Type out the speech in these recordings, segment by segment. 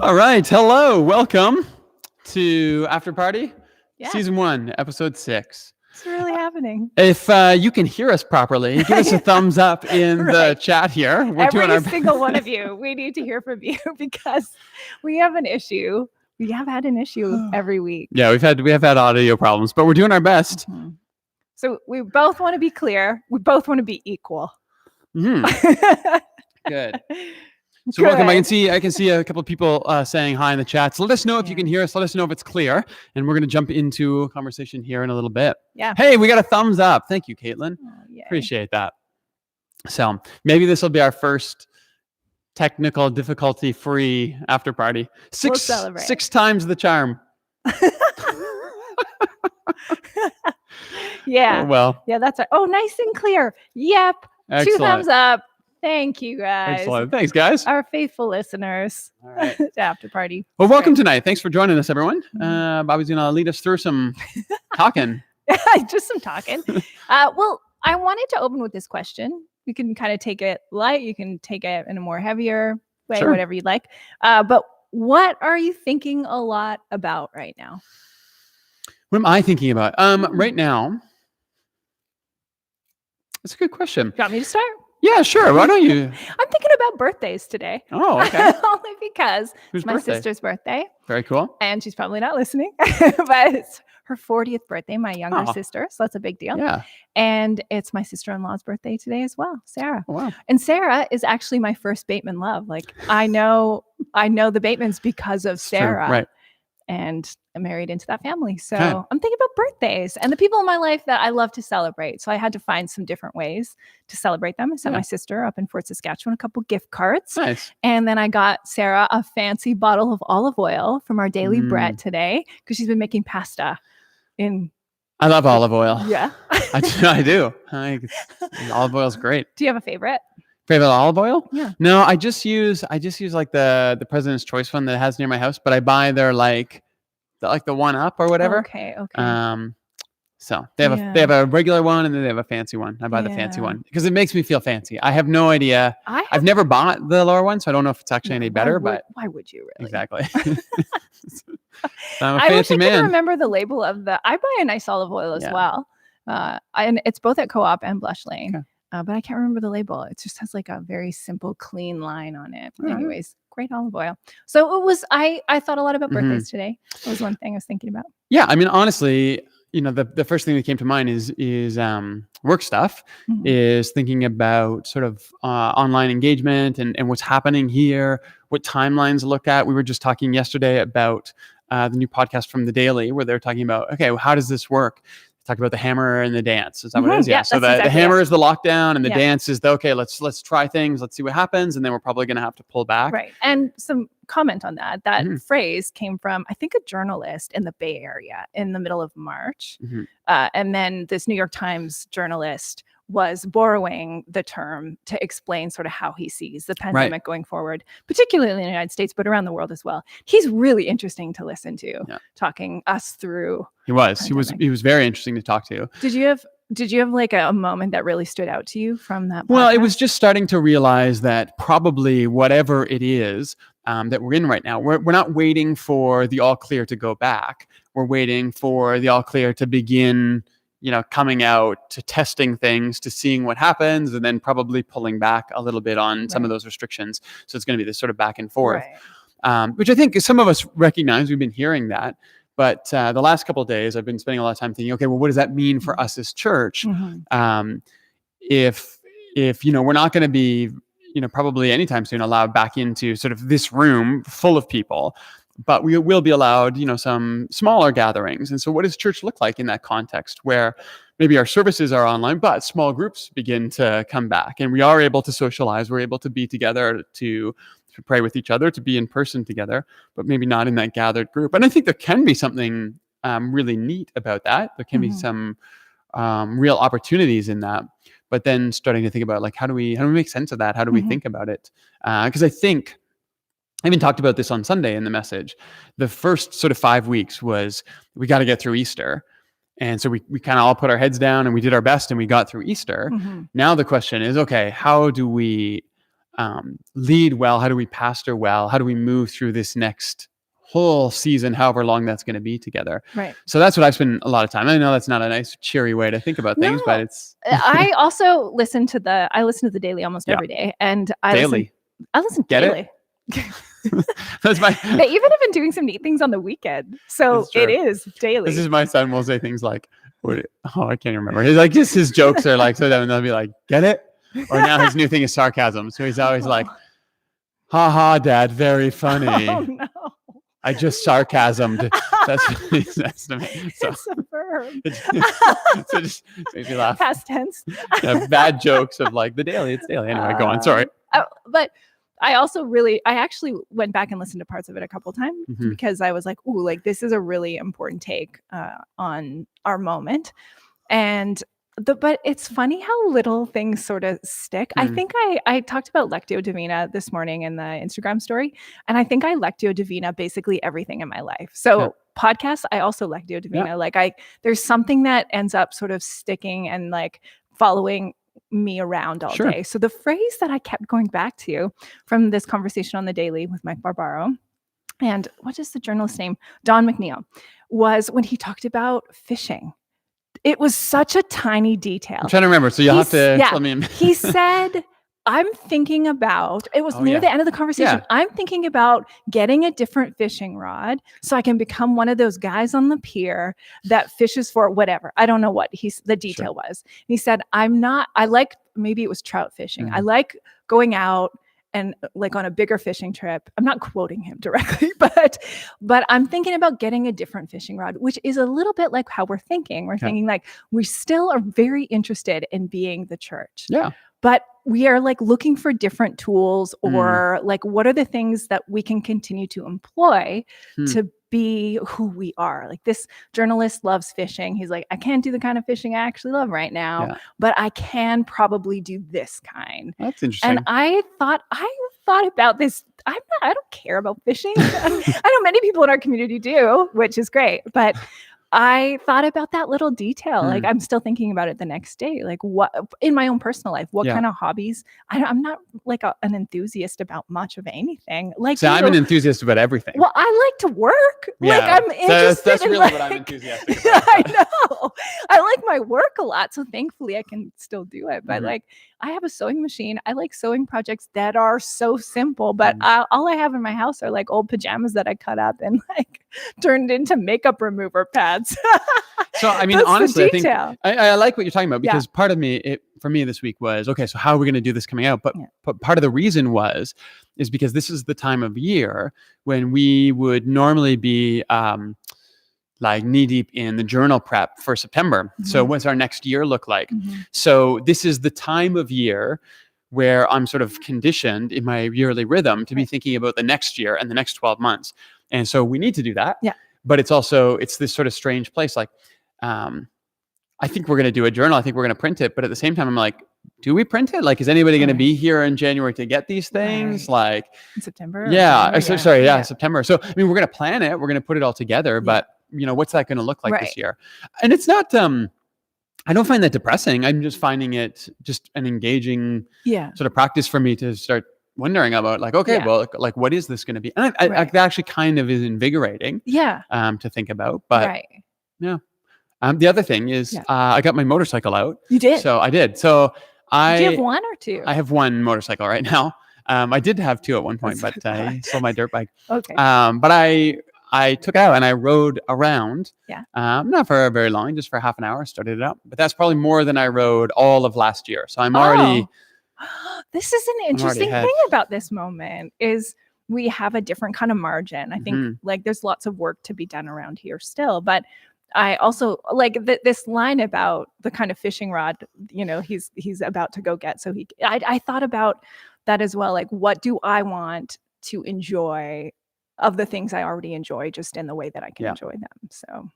All right. Hello. Welcome to After Party, Yeah. Season 1, Episode 6. What's really happening? If you can hear us properly, give us a thumbs up in the Right. chat here. We're Every doing our single one of you, we need to hear from you because we have an issue. We have had an issue every week. Yeah, we have had audio problems, but we're doing our best. Mhm. So we both want to be clear. We both want to be equal. Mhm. Good. So welcome. I can see a couple of people saying hi in the chat. So let us know if you can hear us. Let us know if it's clear, and we're going to jump into a conversation here in a little bit. Yeah. Hey, we got a thumbs up. Thank you, Caitlin. Oh, yay. Appreciate that. So maybe this will be our first technical difficulty-free after party. We'll celebrate. 6 times the charm. Yeah. Oh, well. Yeah, that's right. Oh, nice and clear. Yep. Excellent. 2 thumbs up. Thank you, guys. Excellent. Thanks, guys. Our faithful listeners. All right. To After Party. Well, welcome tonight. Thanks for joining us, everyone. Bobby's going to lead us through some talking. Just some talking. Well, I wanted to open with this question. You can kind of take it light. You can take it in a more heavier way, Sure. whatever you'd like. But what are you thinking a lot about right now? What am I thinking about? Right now, that's a good question. You want me to start? Yeah, sure. Why don't you? I'm thinking about birthdays today. Oh, okay. Only because Whose it's my birthday? sister's birthday. Very cool. And she's probably not listening, but it's her 40th birthday, my younger Oh. sister. So that's a big deal. Yeah. And it's my sister-in-law's birthday today as well, Sarah. Oh, wow. And Sarah is actually my first Bateman love. Like I know the Batemans because of It's true. Sarah. Right. And I'm married into that family. So Okay. I'm thinking about birthdays and the people in my life that I love to celebrate. So I had to find some different ways to celebrate them. I sent Yeah. my sister up in Fort Saskatchewan a couple gift cards. Nice. And then I got Sarah a fancy bottle of olive oil from our daily Mm. bread today because she's been making pasta in, I love olive oil. yeah. I do. Olive oil is great. Do you have a favorite? Favorite olive oil? Yeah. No, I just use like the President's Choice one that it has near my house, but I buy their like the one up or whatever. Okay. So they have a regular one and then they have a fancy one. I buy the fancy Yeah. one because it makes me feel fancy. I have no idea. I've never bought the lower one, so I don't know if it's actually any better, but why would you really? exactly. I'm a I wish fancy I could man. remember the label of I buy a nice olive oil as Yeah. well. And it's both at Co-op and Blush Lane. Okay. But I can't remember the label. It just has like a very simple, clean line on it. All right. Great olive oil. So it was, I thought a lot about Mhm. birthdays today. That was one thing I was thinking about. Yeah, I mean, honestly, the first thing that came to mind is work stuff. Mhm. Is thinking about sort of online engagement and what's happening here, what timelines to look at. We were just talking yesterday about the new podcast from The Daily where they're talking about, okay, well, how does this work? Talk about the hammer and the dance. Is that what it is? Yeah, So that's the exactly hammer it. is the lockdown and the Yeah. dance is the, okay, let's try things. Let's see what happens. And then we're probably going to have to pull back. Right. And some comment on that. That Mhm. phrase came from, I think, a journalist in the Bay Area in the middle of March. Mhm. And then this New York Times journalist was borrowing the term to explain sort of how he sees the pandemic going forward, particularly in the United States, but around the world as well. He's really interesting to listen to, talking us through. He was very interesting to talk to. Did you have like a moment that really stood out to you from that? Well, it podcast? was just starting to realize that probably whatever it is that we're in right now, we're not waiting for the all clear to go back. We're waiting for the all clear to begin, coming out, to testing things, to seeing what happens, and then probably pulling back a little bit on some of those restrictions. So it's going to be this sort of back and forth, which I think some of us recognize. We've been hearing that. But the last couple of days, I've been spending a lot of time thinking, okay, well, what does that mean for us as church? Mhm. If we're not going to be, probably anytime soon allowed back into sort of this room full of people, but we will be allowed, some smaller gatherings. And so what does church look like in that context where maybe our services are online, but small groups begin to come back and we are able to socialize, we're able to be together, to pray with each other, to be in person together, but maybe not in that gathered group. And I think there can be something really neat about that. There can be some real opportunities in that. But then starting to think about like, how do we make sense of that? How do we think about it? Because I think I even talked about this on Sunday in the message. The first sort of 5 weeks was we got to get through Easter. And so we kind of all put our heads down and we did our best and we got through Easter. Now the question is, okay, how do we lead well? How do we pastor well? How do we move through this next whole season, however long that's going to be together? Right. So that's what I spend a lot of time. I know that's not a nice, cheery way to think about things, but it's. I also listen to the Daily almost every day, and I Daily. listen Get daily. That's my. They even have been doing some neat things on the weekend, so That's true. it is daily. This is my son will say things like, I can't even remember. He's like, just his jokes are like, so then they'll be like, get it? Or now his new thing is sarcasm. So he's always like, ha ha, Dad, very funny. Oh no. I just sarcasmed. That's what he says to me. So It's a verb. so just makes me laugh. Past tense. Yeah, bad jokes of like the Daily. It's Daily. Anyway, go on. Sorry. But I actually went back and listened to parts of it a couple times because I was like, ooh, like this is a really important take on our moment. But it's funny how little things sort of stick. I think I talked about Lectio Divina this morning in the Instagram story, and I think I Lectio Divina basically everything in my life. So podcasts, I also Lectio Divina. Yeah. Like there's something that ends up sort of sticking and like following me around all day. So the phrase that I kept going back to from this conversation on the Daily with Mike Barbaro, and what is the journalist's name? Don McNeil, was when he talked about fishing. It was such a tiny detail. I'm trying to remember. So you'll have to let me. He said, I'm thinking about, it was near the end of the conversation. Yeah. I'm thinking about getting a different fishing rod so I can become one of those guys on the pier that fishes for whatever. I don't know what the detail was. He said, I like, maybe it was trout fishing. I like going out and like on a bigger fishing trip. I'm not quoting him directly, but I'm thinking about getting a different fishing rod, which is a little bit like how we're thinking. We're thinking like we still are very interested in being the church. Yeah. But we are like looking for different tools or like what are the things that we can continue to employ to be who we are. Like this journalist loves fishing. He's like, I can't do the kind of fishing I actually love right now, but I can probably do this kind. That's interesting. And I thought about this. I don't care about fishing. I know many people in our community do, which is great, but I thought about that little detail. Like I'm still thinking about it the next day. Like what in my own personal life, what kind of hobbies? I'm not like an enthusiast about much of anything. Like so I'm an enthusiast about everything. Well, I like to work. Yeah. Like I'm interested. That's in really what I'm enthusiastic about. I know. I like my work a lot, so thankfully I can still do it. But like I have a sewing machine. I like sewing projects that are so simple, but all I have in my house are like old pajamas that I cut up and like turned into makeup remover pads. So, I mean, honestly, I think I like what you're talking about because part of for me this week was, okay, so how are we going to do this coming out? But part of the reason is because this is the time of year when we would normally be like knee deep in the journal prep for September. So what's our next year look like? So this is the time of year where I'm sort of conditioned in my yearly rhythm to be thinking about the next year and the next 12 months. And so we need to do that. Yeah. But it's this sort of strange place. Like, I think we're going to do a journal. I think we're going to print it. But at the same time, I'm like, do we print it? Like, is anybody going to be here in January to get these things? Like in September? Yeah. September. So, I mean, we're going to plan it. We're going to put it all together. But, what's that going to look like this year? And it's not, I don't find that depressing. I'm just finding it just an engaging sort of practice for me to start wondering about like, okay, well, like what is this going to be? And I that actually kind of is invigorating to think about. But the other thing is I got my motorcycle out. You did? So I did. So do you have one or two? I have one motorcycle right now. I did have two at one point, but I sold my dirt bike. Okay. But I took it out and I rode around. Not for very long, just for half an hour, started it up. But that's probably more than I rode all of last year. So I'm already... This is an interesting thing about this moment is we have a different kind of margin. I think like there's lots of work to be done around here still, but I also like this line about the kind of fishing rod, he's about to go get. So I thought about that as well. Like, what do I want to enjoy of the things I already enjoy just in the way that I can enjoy them. So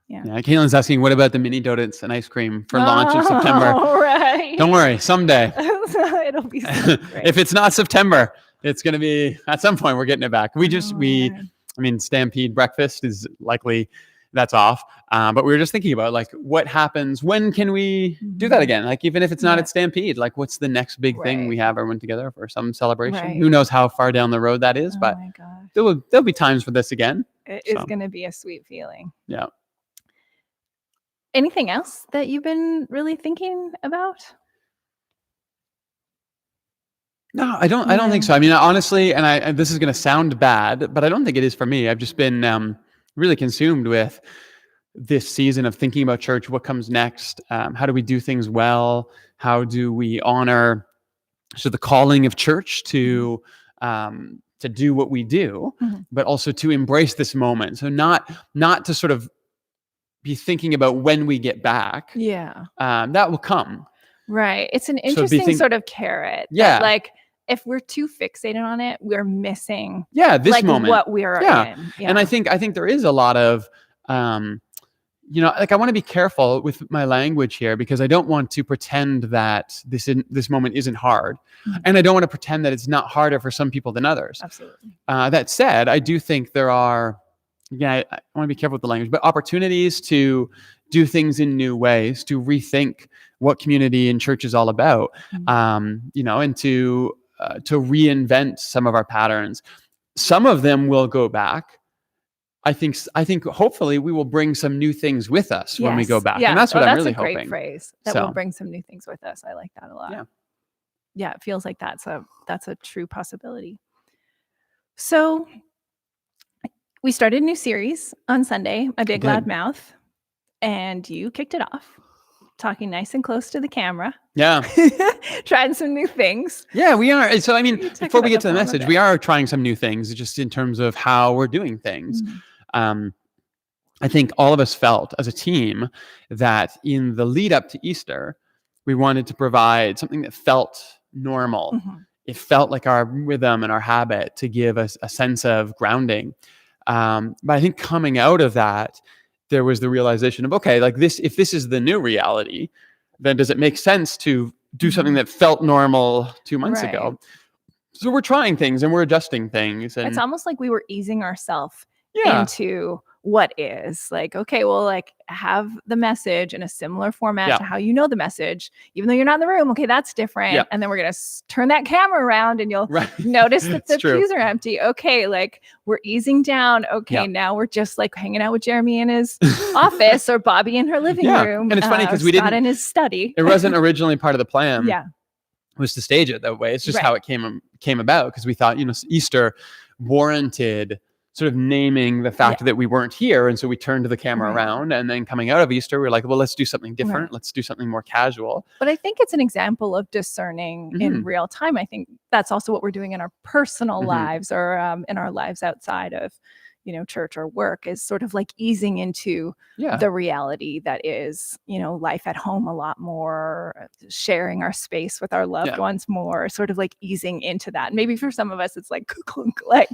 yeah. Caitlin's asking, what about the mini donuts and ice cream for launch in September? Right. Don't worry, someday. It'll be so great. If it's not September, it's going to be at some point. We're getting it back. I mean, Stampede breakfast is likely that's off. But we were just thinking about like what happens, when can we do that again? Like even if it's not at Stampede, like what's the next big thing we have everyone together for some celebration? Right. Who knows how far down the road that is, Oh but my gosh. there'll be times for this again. It is going to be a sweet feeling. Yeah. Anything else that you've been really thinking about? No, I don't think so. I mean, honestly, and this is going to sound bad, but I don't think it is for me. I've just been really consumed with this season of thinking about church. What comes next? How do we do things well? How do we honor the calling of church to do what we do, but also to embrace this moment. So not to sort of be thinking about when we get back. Yeah. That will come. Right. It's an interesting sort of carrot. Yeah. Like if we're too fixated on it, we're missing this like moment. what we are in. Yeah. And I think there is a lot of like I want to be careful with my language here because I don't want to pretend that this moment isn't hard. And I don't want to pretend that it's not harder for some people than others. Absolutely. That said, I do think there are, I want to be careful with the language, but opportunities to do things in new ways, to rethink what community and church is all about, and to reinvent some of our patterns. Some of them will go back. I think hopefully we will bring some new things with us when we go back. Yeah. And that's what I'm really hoping. That's a great phrase. That we'll bring some new things with us. I like that a lot. Yeah, it feels like that's a true possibility. So we started a new series on Sunday, My Big Loud Mouth, and you kicked it off, talking nice and close to the camera. Yeah. Trying some new things. Yeah, we are. So, I mean, before we get to the message, we are trying some new things just in terms of how we're doing things. I think all of us felt as a team that in the lead up to Easter, we wanted to provide something that felt normal. It felt like our rhythm and our habit to give us a sense of grounding. But I think coming out of that, there was the realization of, okay, like if this is the new reality, then does it make sense to do something that felt normal 2 months ago? So we're trying things and we're adjusting things. And it's almost like we were easing ourselves into what is like, okay, well, like have the message in a similar format to how you know the message, even though you're not in the room. Okay, that's different. And then we're going to turn that camera around and you'll notice that the pews are empty. Okay, like we're easing down. Okay, now we're just like hanging out with Jeremy in his office or Bobby in her living room. And it's funny because we Scott didn't in his study. It wasn't originally part of the plan. Was to stage it that way. It's just how it came about because we thought, Easter warranted sort of naming the fact that we weren't here. And so we turned the camera around, and then coming out of Easter, we're like, well, let's do something different. Let's do something more casual. But I think it's an example of discerning in real time. I think that's also what we're doing in our personal lives or in our lives outside of, church or work, is sort of like easing into the reality that is, life at home a lot more, sharing our space with our loved ones more, sort of like easing into that. Maybe for some of us, it's like, I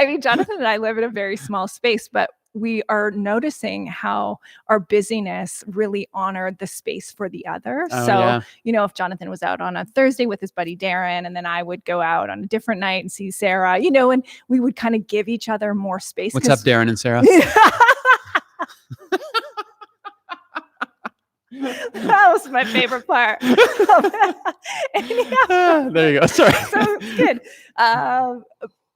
mean, Jonathan and I live in a very small space, but we are noticing how our busyness really honored the space for the other. If Jonathan was out on a Thursday with his buddy Darren, and then I would go out on a different night and see Sarah, and we would kind of give each other more space. What's up, Darren and Sarah? That was my favorite part. There you go. Sorry. So it's good.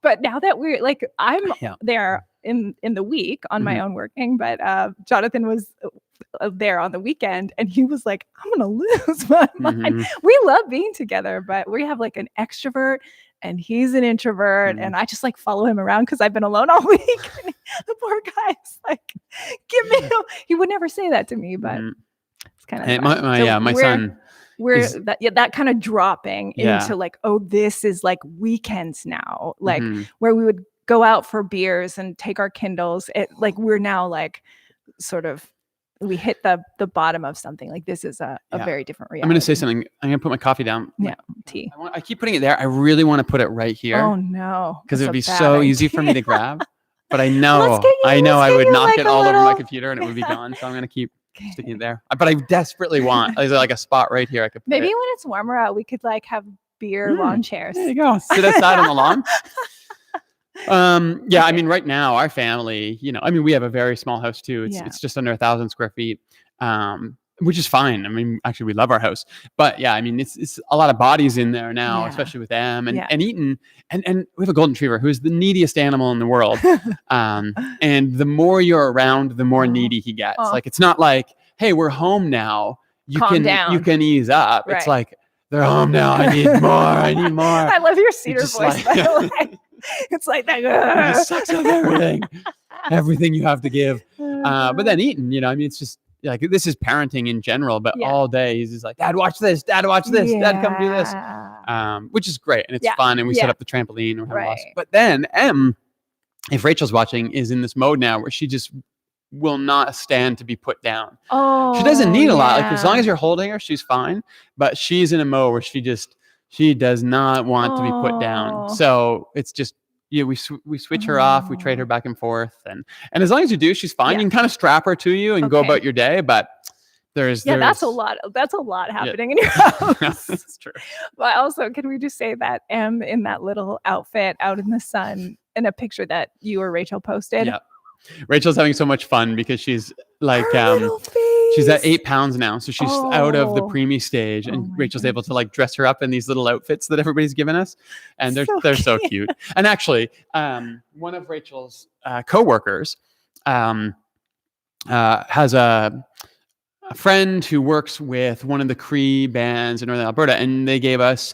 But now that we're like, I'm there in the week on my own working, but Jonathan was there on the weekend, and he was like, I'm gonna lose my mind. We love being together, but we have like an extrovert and he's an introvert, and I just like follow him around because I've been alone all week. The poor guy's like, give me he would never say that to me, but it's kind of my son, we're that kind of dropping into like, oh, this is like weekends now, like where we would go out for beers and take our Kindles. Like we're now like sort of, we hit the bottom of something. Like this is a very different reality. I'm going to say something. I'm going to put my coffee down. Tea. I keep putting it there. I really want to put it right here. Oh no. Because it would be so easy for me to grab. But I know, I would knock it all over my computer and it would be gone. So I'm going to keep sticking it there. But I desperately want, there's like a spot right here I could put Maybe it. when it's warmer out, we could like have beer lawn chairs. There you go. Sit outside on the lawn. Yeah, I Okay. mean, right now our family, I mean, we have a very small house too. It's Yeah. it's just under 1,000 square feet, which is fine. I mean, actually, we love our house, but yeah, I mean, it's a lot of bodies in there now, Yeah. especially with them Yeah. and Eaton, and we have a golden retriever who's the neediest animal in the world. And the more you're around, the more Aw. needy he gets. Aw. Like, it's not like, hey, we're home now. You Calm you down. can ease up. It's Right. like, they're home now. I need more. I need more. I love your cedar just voice, like- by the way. It's like that. It just sucks up everything you have to give. But then Eaton, I mean, it's just like, this is parenting in general, but Yeah. all day he's just like, Dad, watch this. Dad, watch this. Dad, come do this. Yeah. Which is great. And it's Yeah. fun. And we set Yeah. up the trampoline. And we're having lots. Right. But then if Rachel's watching, is in this mode now where she just will not stand to be put down. Oh, She doesn't need a lot. Like, as long yeah. as you're holding her, she's fine. But she's in a mode where she does not want to be put down. Oh. So it's just, we switch her off, we trade her back and forth, and as long as you do, she's fine. Yeah. You can kind of strap her to you and go Okay. about your day. But that's a lot. That's a lot happening in your house. That's true. But also, can we just say that M in that little outfit out in the sun in a picture that you or Rachel posted? Yeah. Rachel's having so much fun because she's like, Her little she's at face. 8 pounds now. So she's out of the Oh. preemie stage, and Oh my Rachel's able to like dress her up in these little outfits that everybody's given us. And they're so cute. And actually, one of Rachel's coworkers has a friend who works with one of the Cree bands in Northern Alberta, and they gave us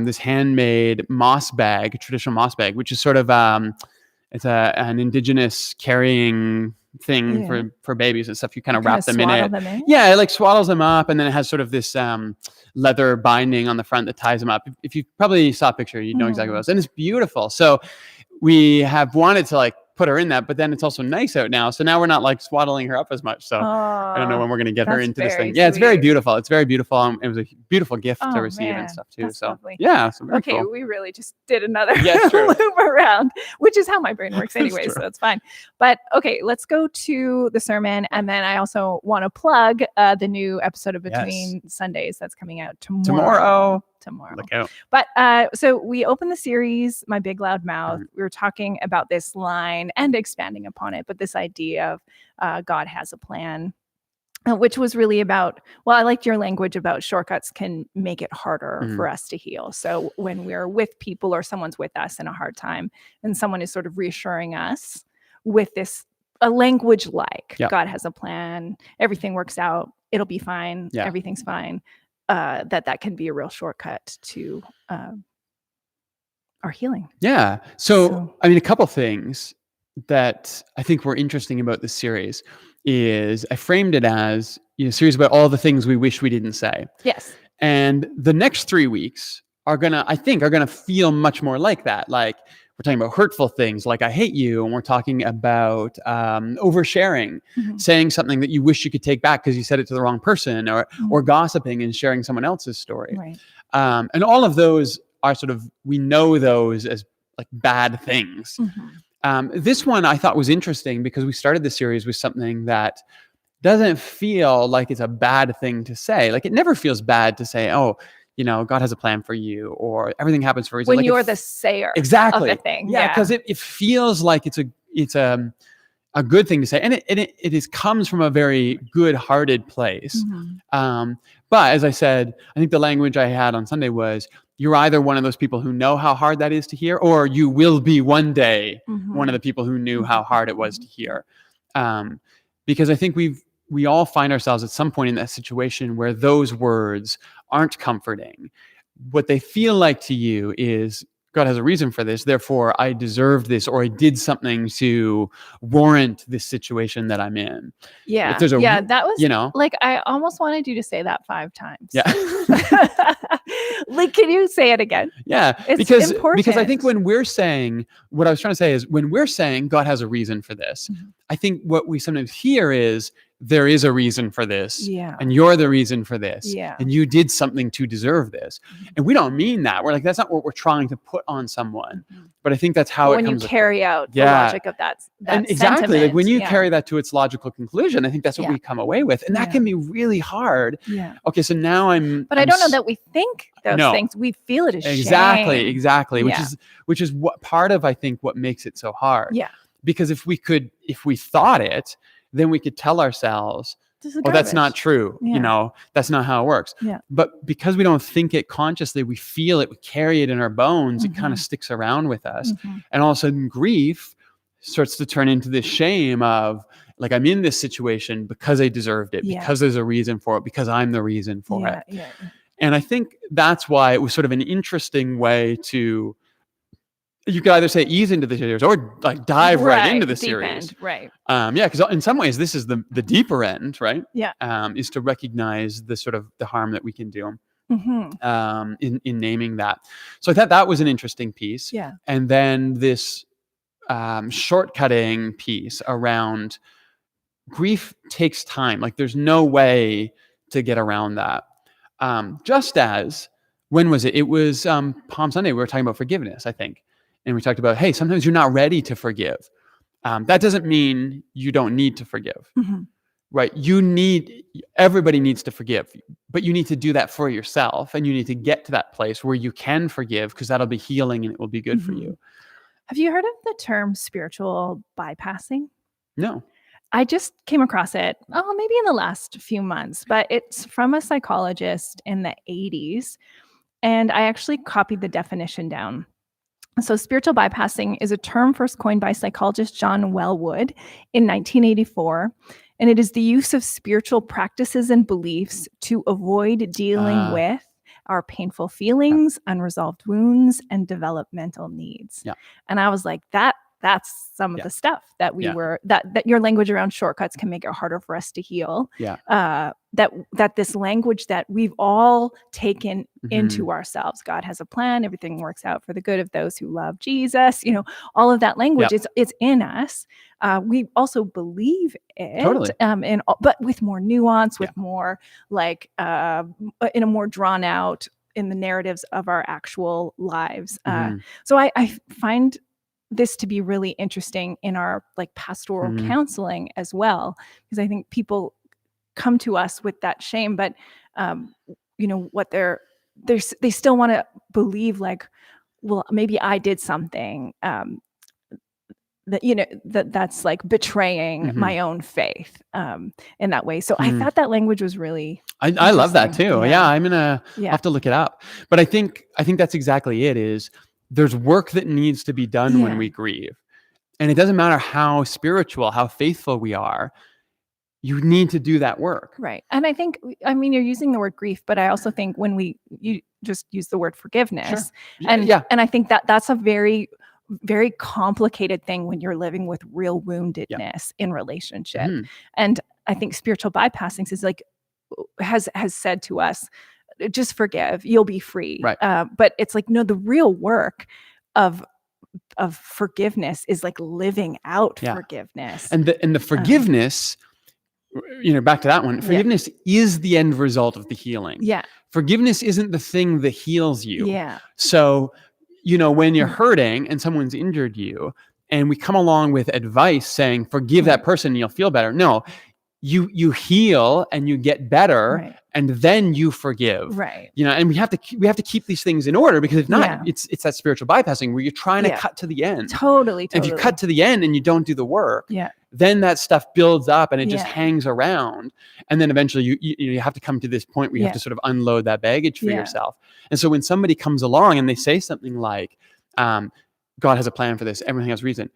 this handmade moss bag, traditional moss bag, which is sort of it's an indigenous carrying thing Yeah. for babies and stuff. You kind of Kinda wrap them in swaddle it. them in? Yeah, it like swaddles them up, and then it has sort of this leather binding on the front that ties them up. If you probably saw a picture, you'd know exactly what it was. And it's beautiful. So we have wanted to like put her in that, but then it's also nice out now. So now we're not like swaddling her up as much. So I don't know when we're going to get her that's into this very thing. Yeah, it's very sweet. beautiful. It's very beautiful. It was a beautiful gift to Oh, receive man, and stuff too. that's So lovely. yeah, so very Okay, cool. we really just did another Yeah, it's true. loop around, which is how my brain works It's anyway, true. so it's fine. But okay, let's go to the sermon, and then I also want to plug the new episode of Between Sundays that's coming out tomorrow. Look out. But so we opened the series, My Big Loud Mouth. We were talking about this line and expanding upon it, but this idea of God has a plan, which was really about, well, I liked your language about shortcuts can make it harder for us to heal. So when we're with people or someone's with us in a hard time and someone is sort of reassuring us with this, a language like God has a plan, everything works out, it'll be fine, everything's fine. That can be a real shortcut to our healing. Yeah. So, I mean, a couple things that I think were interesting about this series is I framed it as a series about all the things we wish we didn't say. Yes. And the next 3 weeks are gonna feel much more like that. Like, we're talking about hurtful things like I hate you, and we're talking about oversharing, saying something that you wish you could take back because you said it to the wrong person, or gossiping and sharing someone else's story. Right. And all of those are sort of, we know those as like bad things. This one I thought was interesting because we started the series with something that doesn't feel like it's a bad thing to say. Like, it never feels bad to say, oh, God has a plan for you, or everything happens for a reason. When like, you're the sayer exactly. of the thing. Yeah, because it feels like it's a good thing to say, and it comes from a very good-hearted place. But as I said, I think the language I had on Sunday was, you're either one of those people who know how hard that is to hear, or you will be one day one of the people who knew how hard it was to hear. Because I think we all find ourselves at some point in that situation where those words aren't comforting. What they feel like to you is, God has a reason for this, therefore I deserved this, or I did something to warrant this situation that I'm in. Yeah. If there's that was, like, I almost wanted you to say that 5 times. Yeah. Like, can you say it again? Yeah. It's because important. I think when we're saying, what I was trying to say is, when we're saying God has a reason for this, I think what we sometimes hear is there is a reason for this, Yeah. and you're the reason for this, Yeah. and you did something to deserve this. And we don't mean that. We're like, that's not what we're trying to put on someone. But I think that's how But it when comes you carry out the Yeah. logic of that and exactly, like when sentiment, you yeah. carry that to its logical conclusion, I think that's what Yeah. we come away with, and that Yeah. can be really hard. Yeah. Okay, so now But I don't know that we think those No. things. We feel it as exactly, shame. exactly, Yeah. which is what part of, I think, what makes it so hard. Yeah. Because if we thought it, then we could tell ourselves, This is well, that's not garbage. true. Yeah. That's not how it works. Yeah. But because we don't think it consciously, we feel it, we carry it in our bones, it kind of sticks around with us. Mhm. And all of a sudden, grief starts to turn into this shame of, like, I'm in this situation because I deserved it, Yeah. because there's a reason for it, because I'm the reason for Yeah. it. Yeah. And I think that's why it was sort of an interesting way to, you could either say ease into the series or like dive right into the deep series. end, right. Because in some ways this is the deeper end, right? Yeah. Is to recognize the sort of the harm that we can do Mm-hmm. in naming that. So I thought that was an interesting piece. Yeah. And then this shortcutting piece around grief takes time. Like there's no way to get around that. Just as, when was it? It was Palm Sunday. We were talking about forgiveness, I think. And we talked about, hey, sometimes you're not ready to forgive. That doesn't mean you don't need to forgive, Mm-hmm. right? Everybody needs to forgive, but you need to do that for yourself. And you need to get to that place where you can forgive, because that'll be healing and it will be good for you. Have you heard of the term spiritual bypassing? No. I just came across it, maybe in the last few months, but it's from a psychologist in the 80s. And I actually copied the definition down. So spiritual bypassing is a term first coined by psychologist John Wellwood in 1984. And it is the use of spiritual practices and beliefs to avoid dealing with our painful feelings, unresolved wounds, and developmental needs. Yeah. And I was like, that's some of the stuff that we were, that your language around shortcuts can make it harder for us to heal. Yeah. That this language that we've all taken into ourselves. God has a plan. Everything works out for the good of those who love Jesus. All of that language, it's in us. We also believe it. Totally. But with more nuance, with more like in a more drawn out in the narratives of our actual lives. So I find this to be really interesting in our like pastoral counseling as well, because I think people come to us with that shame, but what they still want to believe, like, well, maybe I did something that's like betraying my own faith in that way. So I thought that language was really I love that too. Yeah, I'm gonna have to look it up. But I think that's exactly it. Is there's work that needs to be done when we grieve, and it doesn't matter how spiritual, how faithful we are. You need to do that work. Right. And I think, you're using the word grief, but I also think when you just use the word forgiveness, and I think that's a very, very complicated thing when you're living with real woundedness in relationship. And I think spiritual bypassing is like, has said to us, just forgive, you'll be free. Right. But it's like, no, the real work of forgiveness is like living out forgiveness. And the forgiveness, back to that one, forgiveness is the end result of the healing. Yeah. Forgiveness isn't the thing that heals you. Yeah. So, when you're hurting and someone's injured you, and we come along with advice saying, forgive that person and you'll feel better. No, you heal and you get better, and then you forgive. Right. And we have to keep these things in order, because if not, it's that spiritual bypassing where you're trying to cut to the end. Totally. If you cut to the end and you don't do the work, then that stuff builds up and it just hangs around. And then eventually you have to come to this point where you have to sort of unload that baggage for yourself. And so when somebody comes along and they say something like, God has a plan for this, everything has reason.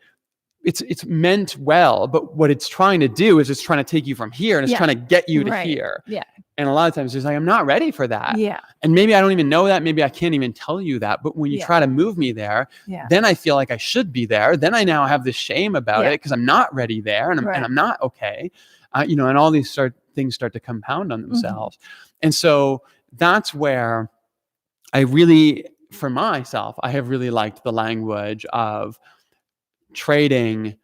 It's meant well, but what it's trying to do is it's trying to take you from here and it's trying to get you to here. Yeah. And a lot of times it's like, I'm not ready for that. Yeah. And maybe I don't even know that. Maybe I can't even tell you that. But when you try to move me there, then I feel like I should be there. Then I now have this shame about it because I'm not ready there, and I'm not okay. And all these things start to compound on themselves. And so that's where I really, for myself, I have really liked the language of trading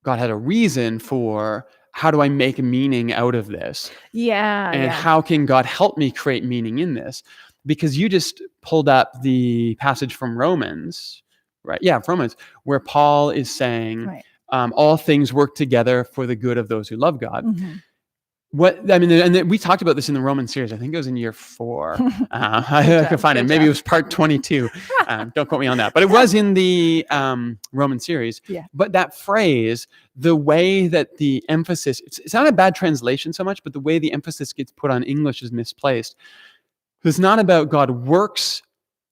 God had a reason for how do I make meaning out of this? And how can God help me create meaning in this? Because you just pulled up the passage from Romans, right? Yeah, Romans, where Paul is saying, all things work together for the good of those who love God. What I mean, and then we talked about this in the Roman series. I think it was in year 4. I could find it. Maybe it was part 22. Don't quote me on that. But it was in the Roman series. But that phrase, the way that the emphasis, it's not a bad translation so much, but the way the emphasis gets put on English is misplaced. It's not about God works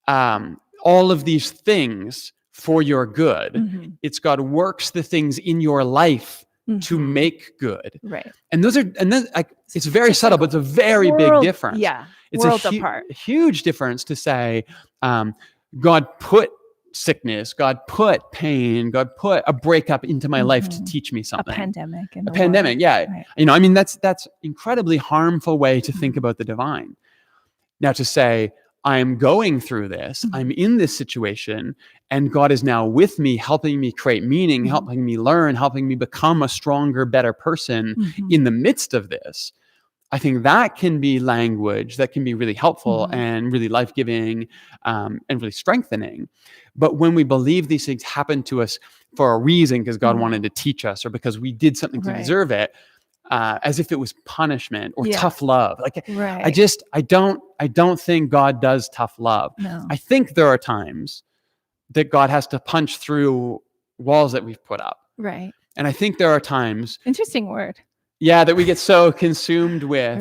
all of these things for your good. It's God works the things in your life to make good. Right. And then it's very subtle, but it's a very big difference. Yeah. It's worlds a apart. huge difference to say, God put sickness, God put pain, God put a breakup into my life to teach me something. A pandemic. Yeah. Right. I mean, that's incredibly harmful way to think about the divine. Now to say, I'm going through this, I'm in this situation, and God is now with me, helping me create meaning, helping me learn, helping me become a stronger, better person in the midst of this. I think that can be language that can be really helpful and really life-giving and really strengthening. But when we believe these things happen to us for a reason, because God wanted to teach us or because we did something to deserve it, as if it was punishment or tough love. I don't think God does tough love. No. I think there are times that God has to punch through walls that we've put up. Right. And I think there are times, interesting word. Yeah, that we get so consumed with,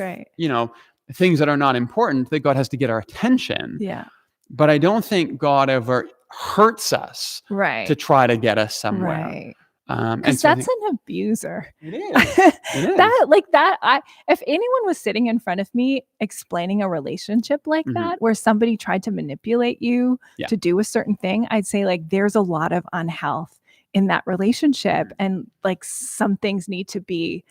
things that are not important that God has to get our attention. Yeah. But I don't think God ever hurts us to try to get us somewhere. Right. Because that's an abuser. It is. It is. If anyone was sitting in front of me explaining a relationship like that, where somebody tried to manipulate you to do a certain thing, I'd say like there's a lot of unhealth in that relationship, and like some things need to be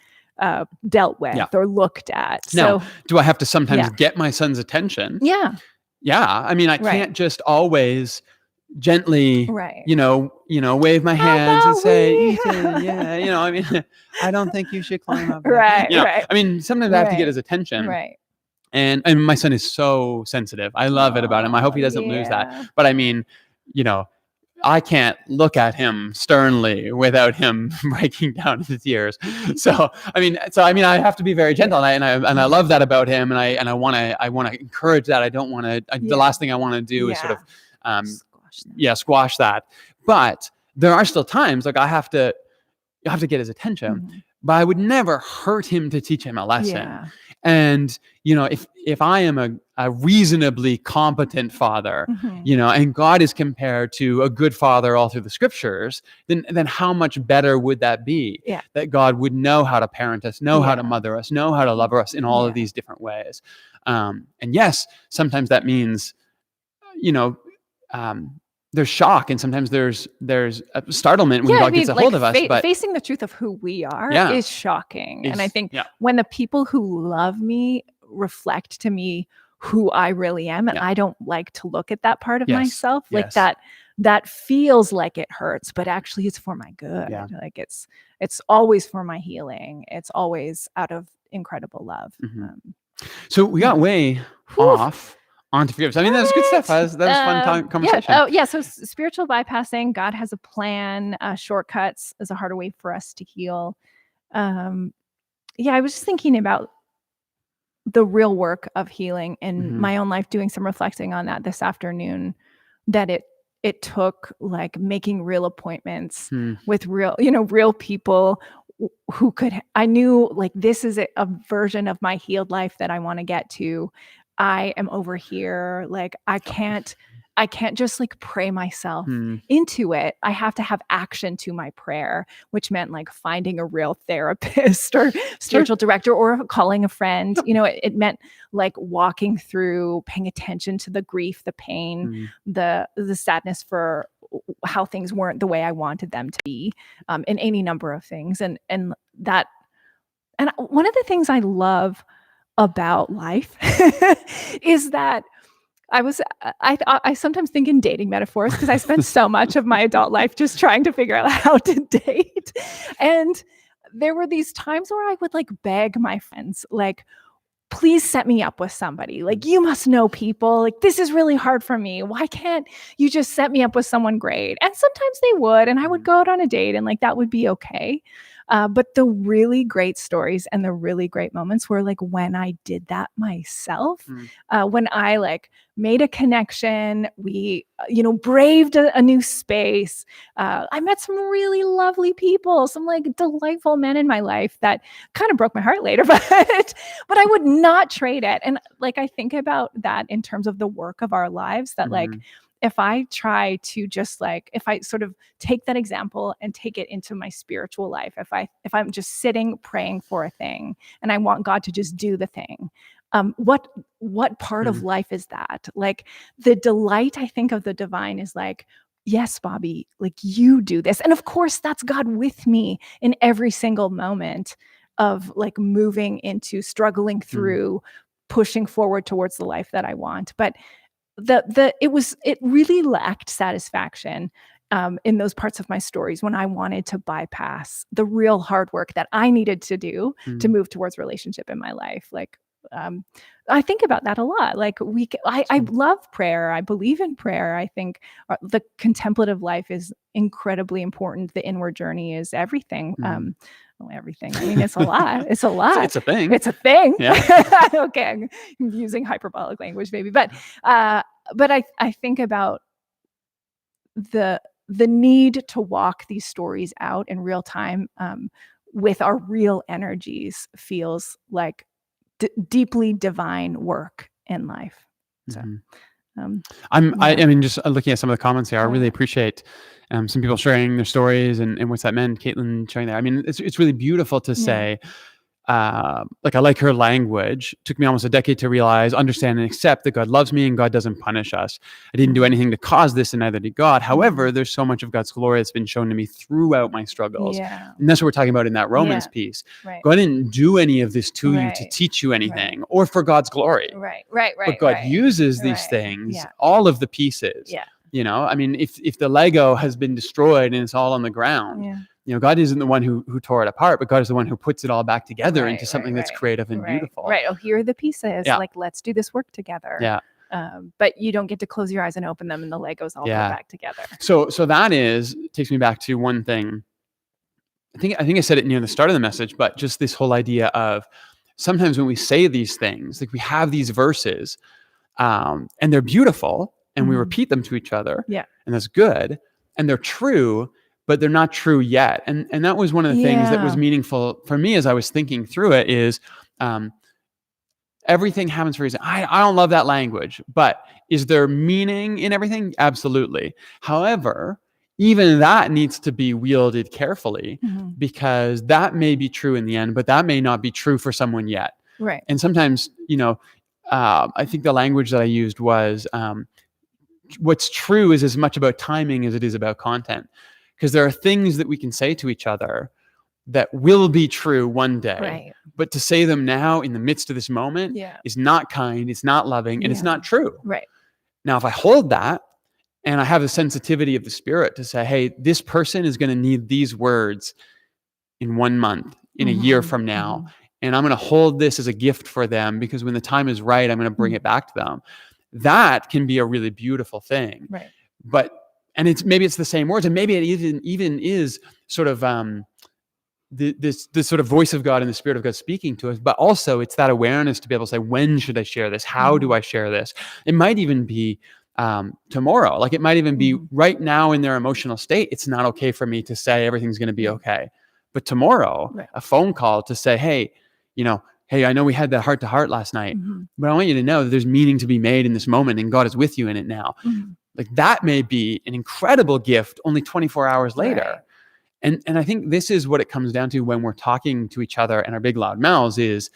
dealt with or looked at. Now, do I have to sometimes get my son's attention? Yeah. I mean, I can't just always gently, right. Wave my hands and say, Ethan, I mean, I don't think you should climb up. Right. I mean, sometimes I have to get his attention. Right. And my son is so sensitive. I love it about him. I hope he doesn't lose that. But I mean, I can't look at him sternly without him breaking down into tears. So I mean, I have to be very gentle, and I love that about him, and I want to encourage that. I don't want to. The last thing I want to do is sort of, squash that. But there are still times like I have to get his attention, but I would never hurt him to teach him a lesson. Yeah. And if I am a reasonably competent father, and God is compared to a good father all through the scriptures, then how much better would that be? Yeah. That God would know how to parent us, know how to mother us, know how to love us in all of these different ways. And yes, sometimes that means, there's shock, and sometimes there's a startlement when God gets a hold of us. But facing the truth of who we are is shocking. And I think when the people who love me reflect to me who I really am, and I don't like to look at that part of myself, like that feels like it hurts, but actually it's for my good. Like it's always for my healing. It's always out of incredible love. So we got way off onto forgiveness. I mean, that's good stuff. That was fun conversation. So spiritual bypassing, God has a plan. Shortcuts is a harder way for us to heal. I was just thinking about the real work of healing in my own life, doing some reflecting on that this afternoon, that it took like making real appointments with real people who I knew like, this is a version of my healed life that I want to get to. I am over here. Like, I can't just like pray myself into it. I have to have action to my prayer, which meant like finding a real therapist or spiritual director or calling a friend. It meant like walking through, paying attention to the grief, the pain, the sadness for how things weren't the way I wanted them to be, in any number of things. And one of the things I love about life is that I sometimes think in dating metaphors, because I spent so much of my adult life just trying to figure out how to date. And there were these times where I would like beg my friends, like, please set me up with somebody. Like, you must know people. Like, this is really hard for me. Why can't you just set me up with someone great? And sometimes they would, and I would go out on a date and like that would be okay. But the really great stories and the really great moments were like when I did that myself, when I like made a connection, we, braved a new space. I met some really lovely people, some like delightful men in my life that kind of broke my heart later, but I would not trade it. And like, I think about that in terms of the work of our lives, that like, if I try to just like, if I sort of take that example and take it into my spiritual life, if I'm just sitting praying for a thing and I want God to just do the thing, what part of life is that? Like, the delight, I think, of the divine is like, yes, Bobby, like, you do this. And of course, that's God with me in every single moment of like moving into, struggling through, pushing forward towards the life that I want. But it really lacked satisfaction in those parts of my stories when I wanted to bypass the real hard work that I needed to do to move towards relationship in my life. Like, I think about that a lot. Like, I love prayer. I believe in prayer. I think the contemplative life is incredibly important. The inward journey is everything. Everything. I mean, it's a lot. It's a lot. It's a thing. It's a thing. Yeah. Okay, I'm using hyperbolic language, maybe, but I think about the need to walk these stories out in real time with our real energies feels like deeply divine work in life. So. I mean, just looking at some of the comments here, I really appreciate some people sharing their stories and what's that meant. Caitlin sharing that. I mean, it's really beautiful to say, like, I like her language. It took me almost a decade to realize, understand, and accept that God loves me and God doesn't punish us. I didn't do anything to cause this, and neither did God. However, there's so much of God's glory that's been shown to me throughout my struggles. And that's what we're talking about in that Romans piece. God didn't do any of this to you to teach you anything or for God's glory. But God uses these things, all of the pieces. I mean, if the Lego has been destroyed and it's all on the ground, God isn't the one who tore it apart, but God is the one who puts it all back together into something that's creative and beautiful. Oh, here are the pieces. Like, let's do this work together. But you don't get to close your eyes and open them and the Legos all put back together. So that takes me back to one thing. I think I said it near the start of the message, but just this whole idea of sometimes when we say these things, like, we have these verses and they're beautiful and we repeat them to each other. And that's good. And they're true, but they're not true yet. And that was one of the things that was meaningful for me as I was thinking through it is everything happens for a reason. I don't love that language, but is there meaning in everything? Absolutely. However, even that needs to be wielded carefully because that may be true in the end, but that may not be true for someone yet. And sometimes, I think the language that I used was what's true is as much about timing as it is about content. Because there are things that we can say to each other that will be true one day. But to say them now in the midst of this moment is not kind, it's not loving, and it's not true. Now, if I hold that and I have the sensitivity of the Spirit to say, hey, this person is going to need these words in 1 month, in a year from now, and I'm going to hold this as a gift for them because when the time is right, I'm going to bring it back to them. That can be a really beautiful thing. And maybe it's the same words, and maybe it even is sort of this sort of voice of God and the Spirit of God speaking to us. But also, it's that awareness to be able to say, when should I share this? How do I share this? It might even be tomorrow. Like, it might even be right now in their emotional state. It's not okay for me to say everything's going to be okay. But tomorrow, a phone call to say, hey, I know we had that heart to heart last night, but I want you to know that there's meaning to be made in this moment, and God is with you in it now. Like, that may be an incredible gift only 24 hours later. And I think this is what it comes down to when we're talking to each other and our big loud mouths is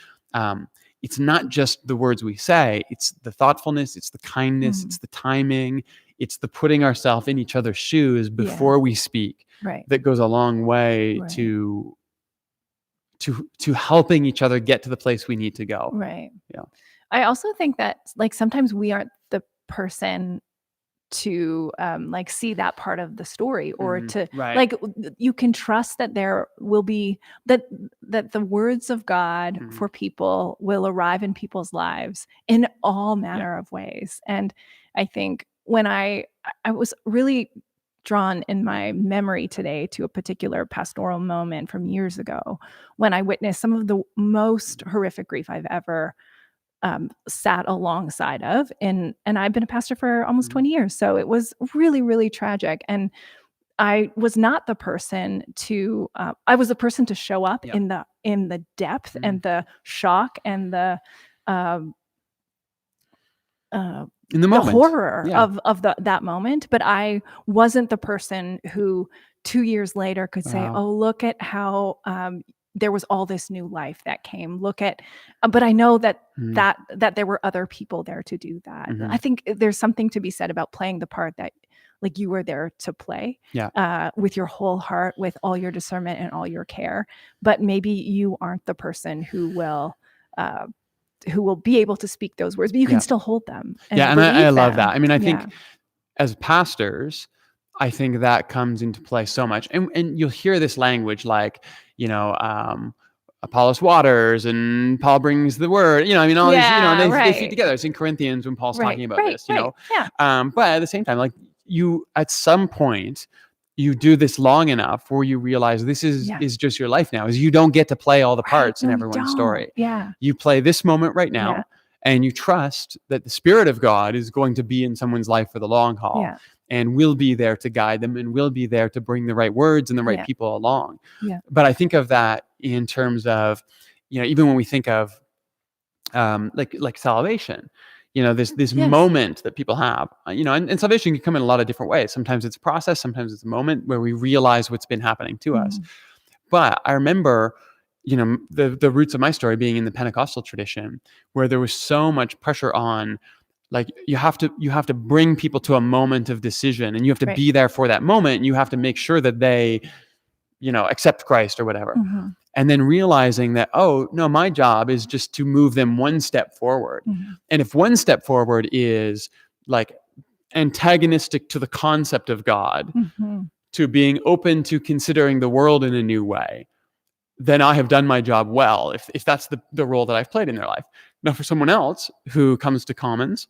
it's not just the words we say, it's the thoughtfulness, it's the kindness, it's the timing, it's the putting ourselves in each other's shoes before we speak that goes a long way to helping each other get to the place we need to go. I also think that, like, sometimes we aren't the person to like see that part of the story, or to Right. like you can trust that there will be that the words of God for people will arrive in people's lives in all manner of ways. And I think when I was really drawn in my memory today to a particular pastoral moment from years ago when I witnessed some of the most horrific grief I've ever sat alongside of. And I've been a pastor for almost 20 years. So it was really, really tragic. And I was not the person to, I was the person to show up in the depth and the shock and the in the moment, horror of that moment. But I wasn't the person who 2 years later could say, oh, look at how there was all this new life that came. Look at, but I know that that there were other people there to do that. I think there's something to be said about playing the part that like you were there to play with your whole heart, with all your discernment and all your care. But maybe you aren't the person who will be able to speak those words, but you can still hold them. And I love that. I mean, I think as pastors, I think that comes into play so much. And you'll hear this language like, Apollos waters and Paul brings the word, I mean, all these, they feed together. It's in Corinthians when Paul's talking about this, but at the same time, like at some point, you do this long enough where you realize this is just your life now, is you don't get to play all the parts in everyone's story. You play this moment right now and you trust that the Spirit of God is going to be in someone's life for the long haul and will be there to guide them and will be there to bring the right words and the right people along. But I think of that in terms of, even when we think of like salvation, this moment that people have, and salvation can come in a lot of different ways. Sometimes it's a process, sometimes it's a moment where we realize what's been happening to us. But I remember, the roots of my story being in the Pentecostal tradition, where there was so much pressure on, like, you have to bring people to a moment of decision, and you have to be there for that moment, and you have to make sure that they, accept Christ or whatever. And then realizing that, oh, no, my job is just to move them one step forward. And if one step forward is like antagonistic to the concept of God, to being open to considering the world in a new way, then I have done my job well, if that's the role that I've played in their life. Now, for someone else who comes to Commons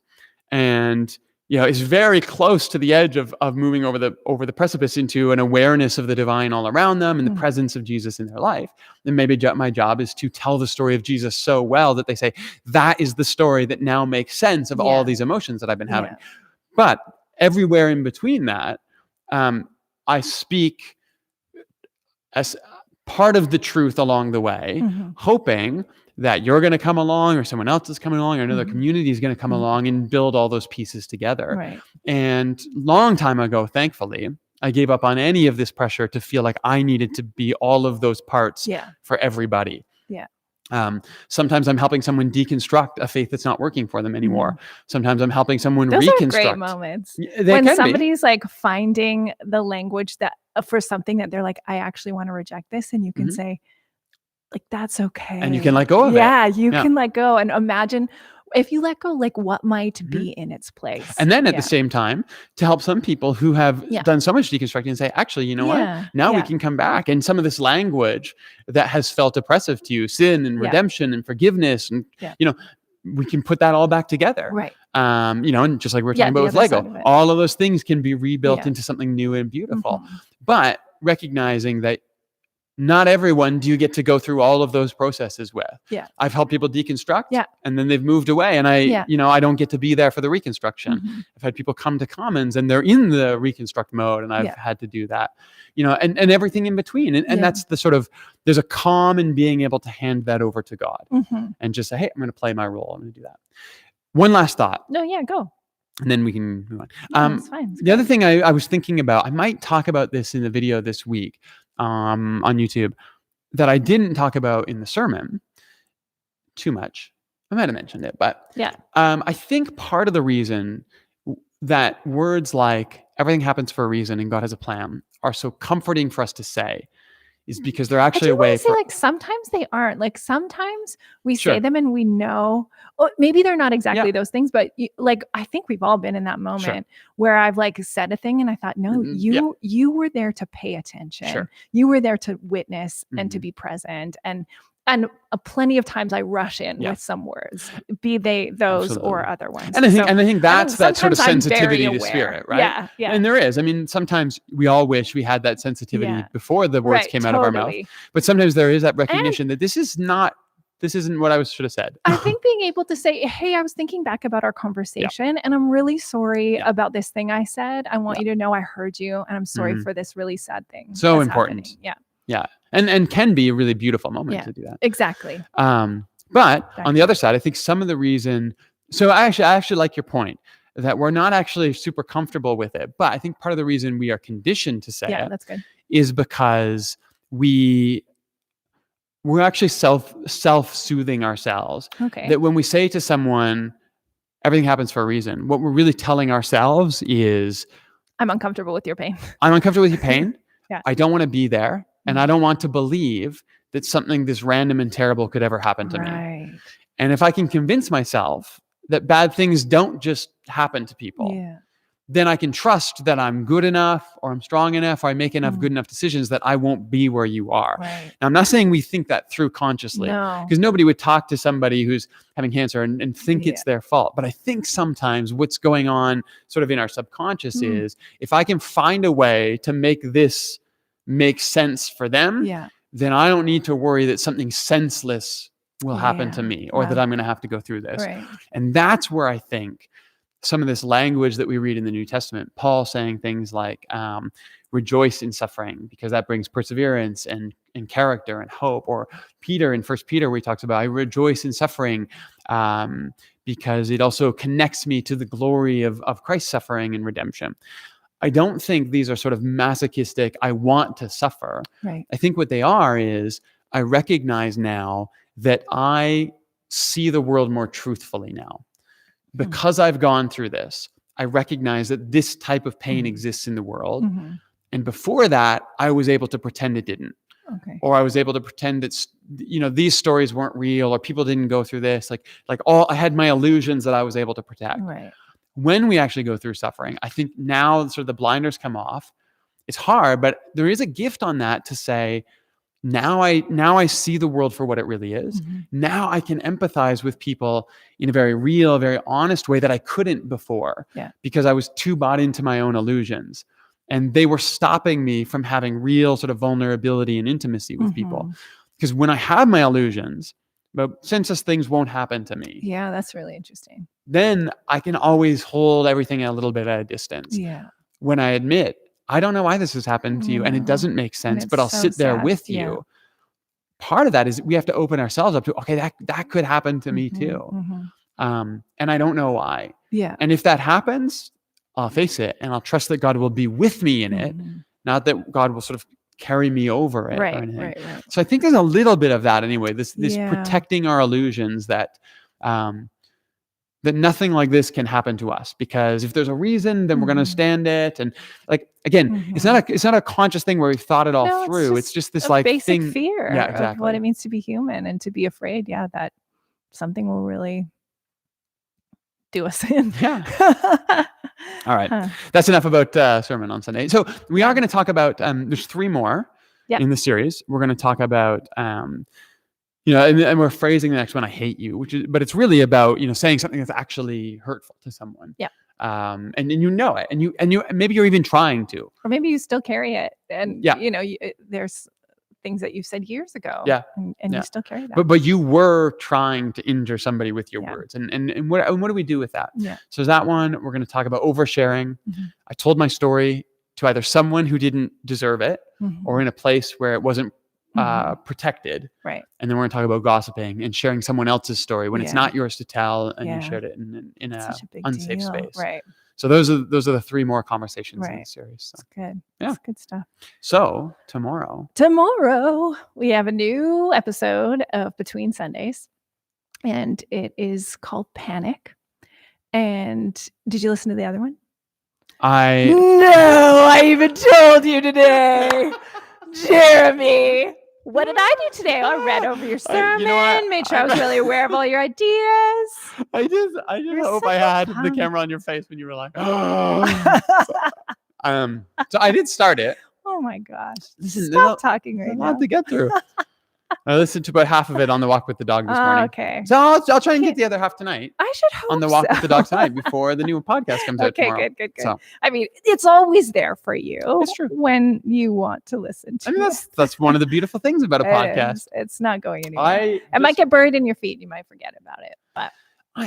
and is very close to the edge of moving over the precipice into an awareness of the divine all around them and the presence of Jesus in their life, then maybe my job is to tell the story of Jesus so well that they say, that is the story that now makes sense of all these emotions that I've been having. But everywhere in between that, I speak as part of the truth along the way, hoping that you're going to come along, or someone else is coming along, or another community is going to come along and build all those pieces together. And long time ago, thankfully, I gave up on any of this pressure to feel like I needed to be all of those parts for everybody. Sometimes I'm helping someone deconstruct a faith that's not working for them anymore. Sometimes I'm helping someone reconstruct. Those are great moments. When somebody's like finding the language that for something that they're like, I actually want to reject this. And you can say, like, that's okay. And you can let go of it. You can let go. And imagine if you let go, like what might be in its place. And then at the same time, to help some people who have done so much deconstructing and say, actually, you know what? Now we can come back. And some of this language that has felt oppressive to you, sin and redemption and forgiveness, and, we can put that all back together. And just like we were talking about with Lego, all of those things can be rebuilt into something new and beautiful. But recognizing that not everyone do you get to go through all of those processes with. I've helped people deconstruct and then they've moved away, and I don't get to be there for the reconstruction. I've had people come to Commons and they're in the reconstruct mode, and I've had to do that, and everything in between. And that's the sort of, there's a calm in being able to hand that over to God and just say, hey, I'm going to play my role. I'm going to do that. One last thought. No, go. And then we can move on. It's fine. The other thing I was thinking about, I might talk about this in the video this week on YouTube, that I didn't talk about in the sermon too much. I might have mentioned it, but I think part of the reason that words like everything happens for a reason and God has a plan are so comforting for us to say is because they're I actually do a want way to say, for like, sometimes they aren't. Like, sometimes we Sure. say them and we know, oh, maybe they're not exactly Yeah. those things, but like, I think we've all been in that moment where I've like said a thing and I thought, no, Yeah. you were there to pay attention. Sure. You were there to witness and to Mhm. be present. And plenty of times I rush in Yeah. with some words, be they those or Absolutely. other ones. And I So think that's that sort of sometimes I'm very sensitivity to aware. spirit, right? Yeah. Yeah. And there is. I mean, sometimes we all wish we had that sensitivity Yeah. before the words Right. came out of our mouth. Totally. But sometimes there is that And recognition that this isn't what I should have said. I think being able to say, "Hey, I was thinking back about our conversation and I'm really sorry Yeah. about this thing I said. I want Yeah. you to know I heard you and I'm sorry Mhm. for this really sad thing." So that's important. happening." Yeah. Yeah. And can be a really beautiful moment Yeah. to do that. Exactly. But on the Exactly. other side, I think some of the reason, so I actually like your point that we're not actually super comfortable with it. But I think part of the reason we are conditioned to say Yeah, it that's good. is because we're actually self-soothing ourselves. Okay. That when we say to someone, everything happens for a reason, what we're really telling ourselves is, I'm uncomfortable with your pain. I'm uncomfortable with your pain. Yeah. I don't want to be there. And I don't want to believe that something this random and terrible could ever happen to me. Right. And if I can convince myself that bad things don't just happen to people, Yeah. then I can trust that I'm good enough or I'm strong enough or I make enough good enough decisions that I won't be where you are. Right. Now, I'm not saying we think that through consciously, No. because nobody would talk to somebody who's having cancer and think Yeah. it's their fault. But I think sometimes what's going on sort of in our subconscious is, if I can find a way to make this make sense for them, Yeah. then I don't need to worry that something senseless will happen to Yeah. me or that Wow. I'm going to have to go through this. Right. And that's where I think some of this language that we read in the New Testament, Paul saying things like, rejoice in suffering because that brings perseverance and character and hope. Or Peter in 1 Peter, where he talks about, I rejoice in suffering because it also connects me to the glory of Christ's suffering and redemption. I don't think these are sort of masochistic, I want to suffer. Right. I think what they are is, I recognize now that I see the world more truthfully now. Because I've gone through this, I recognize that this type of pain exists in the world. And before that, I was able to pretend it didn't. Okay. Or I was able to pretend that, these stories weren't real or people didn't go through this. I had my illusions that I was able to protect. Right. When we actually go through suffering, I think now sort of the blinders come off. It's hard, but there is a gift on that to say, now I see the world for what it really is. Now I can empathize with people in a very real, very honest way that I couldn't before. Yeah. Because I was too bought into my own illusions. And they were stopping me from having real sort of vulnerability and intimacy with people. Because when I have my illusions, but senseless things won't happen to me, Yeah, that's really interesting. then I can always hold everything a little bit at a distance. Yeah. When I admit, I don't know why this has happened to you and it doesn't make sense, but I'll it's so sit there sad. with Yeah. you. Part of that is we have to open ourselves up to, okay, that could happen to me too. And I don't know why. Yeah. And if that happens, I'll face it and I'll trust that God will be with me in it, not that God will sort of carry me over it or Right. anything. Right. Right. So I think there's a little bit of that anyway, this Yeah. protecting our illusions that that nothing like this can happen to us, because if there's a reason, then we're going to stand it. And again, it's not a conscious thing where we've thought it all No, through. It's just this a basic thing. fear Yeah, of what exactly. it means to be human and to be afraid. Yeah, that something will really do us in. Yeah. All right. Huh. That's enough about Sermon on Sunday. So we are going to talk about, there's 3 more in the series. We're going to talk about, and we're phrasing the next one, I hate you, but it's really about, saying something that's actually hurtful to someone. Yeah. And it, and you maybe you're even trying to, Or maybe you still carry it, and Yeah. there's things that you said years ago. Yeah. and Yeah. you still carry that. but you were trying to injure somebody with your Yeah. words. And what do we do with that? Yeah. So that one, we're going to talk about oversharing. I told my story to either someone who didn't deserve it or in a place where it wasn't protected. Right. And then we're going to talk about gossiping and sharing someone else's story when it's Yeah. not yours to tell, and Yeah. you shared it in a Such a big unsafe deal. space. Right. So those are the 3 more conversations in the Right. series. So. It's good. Yeah. It's good stuff. So tomorrow We have a new episode of Between Sundays, and it is called Panic. And did you listen to the other one? I No, I even told you today. Jeremy, what did I do today? I read over your sermon, you know what? made sure I was really aware of all your ideas. I just You're hope such I a had the punk. camera on your face when you were like, so I did start it. Oh my gosh. Listen, Stop talking There's right a now. lot to get through. I listened to about half of it on the walk with the dog this morning. Okay. So I'll try and Okay. get the other half tonight I should hope on the walk so. with the dog tonight before the new podcast comes out Okay, tomorrow. good. So I mean, it's always there for you. It's true. When you want to listen to I mean, it. that's one of the beautiful things about a It podcast. is. It's not going anywhere. I It might get buried in your feed. You might forget about it. But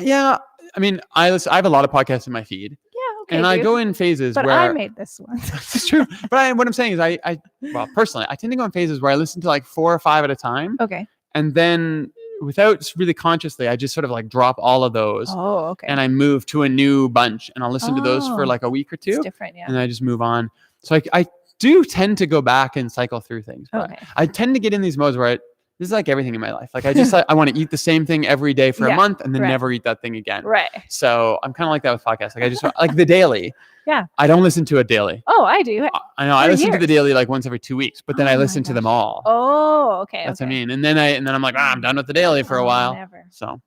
yeah. I mean, I have a lot of podcasts in my feed, yeah, okay. and I dude. go in phases But where I made this one. it's true. But what I'm saying is, well, personally, I tend to go in phases where I listen to like 4 or 5 at a time, Okay. and then without really consciously, I just sort of like drop all of those, Oh, okay. and I move to a new bunch, and I'll listen to those for Oh. like a week or It's two, different, yeah. and then I just move on. So I do tend to go back and cycle through things. But Okay. I tend to get in these modes where this is like everything in my life. Like I just I want to eat the same thing every day for Yeah, a month and then right. never eat that thing again. Right. So I'm kind of like that with podcasts. Like I just like the daily. Yeah. I don't listen to it daily. Oh, I do. I know I For listen to the years. daily like once every 2 weeks, but then Oh I my listen to them gosh. all. Oh, okay. That's okay. what I mean. And then I'm like, I'm done with the daily for a Oh, while. Never. So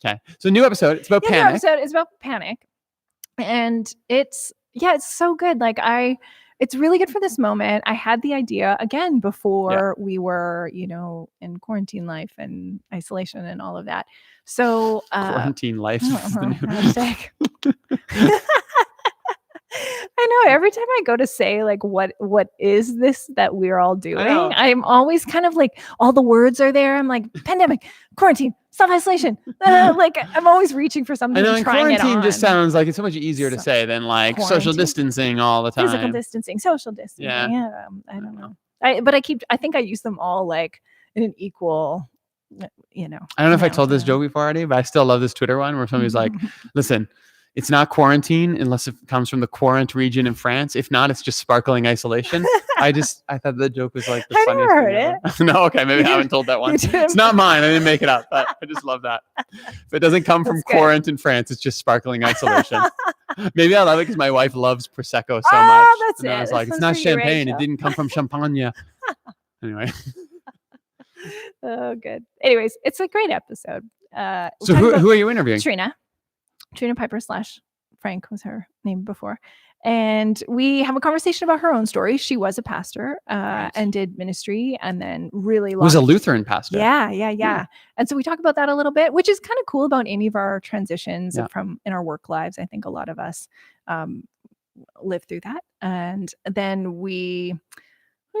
okay. So new episode. It's about Yeah, new panic. episode is about panic, and it's so good. Like it's really good for this moment. I had the idea again before we were, in quarantine life and isolation and all of that. So Quarantine life. is the new- hashtag. I know every time I go to say like what is this that we're all doing, know. I'm always kind of like all the words are there. I'm like pandemic, quarantine, self-isolation. Like I'm always reaching for something I know, and and trying it quarantine on. just sounds like it's so much easier to So- say than like social Quarantine. distancing all the time. Physical distancing, social distancing. Yeah. Yeah, I don't know. I think I use them all like in an equal, I don't know if I told this joke before already, but I still love this Twitter one where somebody's like, listen, it's not quarantine unless it comes from the Quarant region in France. If not, it's just sparkling isolation. I thought that joke was like the I funniest never thing heard ever. No, okay, maybe I haven't told that one. You didn't? It's not mine. I didn't make it up, but I just love that. If it doesn't come from That's good. Quarant in France, it's just sparkling isolation. Maybe I love it because my wife loves Prosecco so Ah, much. that's And I it. was like, This it's one's not for you, champagne. It Rachel. didn't come from Champagne. Anyway, Oh, good. Anyways, it's a great episode. so we'll talk about who are you interviewing? Trina Piper / Frank was her name before. And we have a conversation about her own story. She was a pastor and did ministry and then really Was a lost. Lutheran pastor. Yeah. And so we talk about that a little bit, which is kind of cool about any of our transitions Yeah. from in our work lives. I think a lot of us live through that. And then what do